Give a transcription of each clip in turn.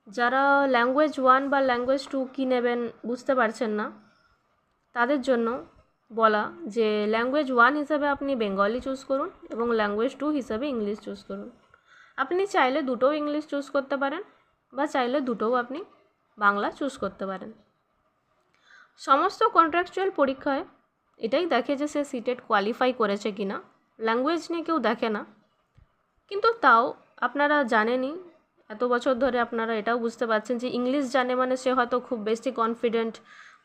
যারা ল্যাঙ্গুয়েজ 1 বা ল্যাঙ্গুয়েজ 2 কী নেবেন বুঝতে পারছেন না, তাদের জন্য বলা যে ল্যাঙ্গুয়েজ 1 হিসাবে আপনি বেঙ্গলি চুজ করুন এবং ল্যাঙ্গুয়েজ 2 হিসাবে ইংলিশ চুজ করুন। আপনি চাইলে দুটোও ইংলিশ চুজ করতে পারেন বা চাইলে দুটোও আপনি বাংলা চুজ করতে পারেন। সমস্ত কন্ট্রাকচুয়াল পরীক্ষায় এটাই দেখে যে সে সিটেট কোয়ালিফাই করেছে কি না, ল্যাঙ্গুয়েজ নিয়ে কেউ দেখে না। কিন্তু তাও আপনারা জানেনই, এত বছর ধরে আপনারা এটাও বুঝতে পারছেন যে ইংলিশ জানে মানে সে হয়তো খুব বেশি কনফিডেন্ট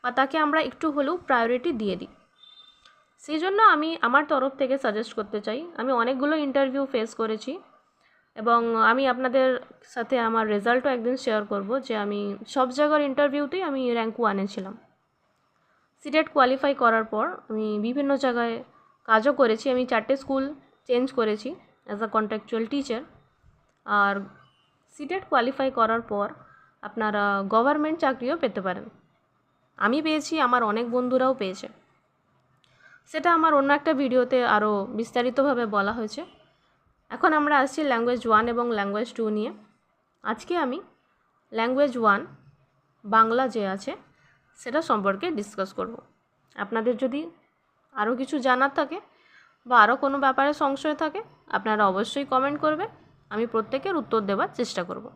বা তাকে আমরা একটু হলেও প্রায়োরিটি দিয়ে দিই। সেই জন্য আমি আমার তরফ থেকে সাজেস্ট করতে চাই, আমি অনেকগুলো ইন্টারভিউ ফেস করেছি এবং আমি আপনাদের সাথে আমার রেজাল্টও একদিন শেয়ার করব যে আমি সব জায়গার ইন্টারভিউতেই আমি র্যাঙ্ক 1-এ ছিলাম। সিটেট কোয়ালিফাই করার পর আমি বিভিন্ন জায়গায় কাজও করেছি, আমি 4টে স্কুল চেঞ্জ করেছি অ্যাজ আ কন্ট্রাকচুয়াল টিচার। আর সিটেট কোয়ালিফাই করার পর আপনারা গভর্নমেন্ট চাকরিও পেতে পারেন। আমি পেয়েছি, আমার অনেক বন্ধুরাও পেয়েছে। সেটা আমার অন্য একটা ভিডিওতে আরও বিস্তারিতভাবে বলা হয়েছে। এখন আমরা আসছি ল্যাঙ্গুয়েজ 1 এবং ল্যাঙ্গুয়েজ 2 নিয়ে। আজকে আমি ল্যাঙ্গুয়েজ 1 বাংলা যে আছে সেটা সম্পর্কে ডিসকাস করব। আপনাদের যদি আরও কিছু জানার থাকে বা আরও কোনো ব্যাপারে সংশয় থাকে আপনারা অবশ্যই কমেন্ট করবে, আমি প্রত্যেকের উত্তর দেওয়ার চেষ্টা করব।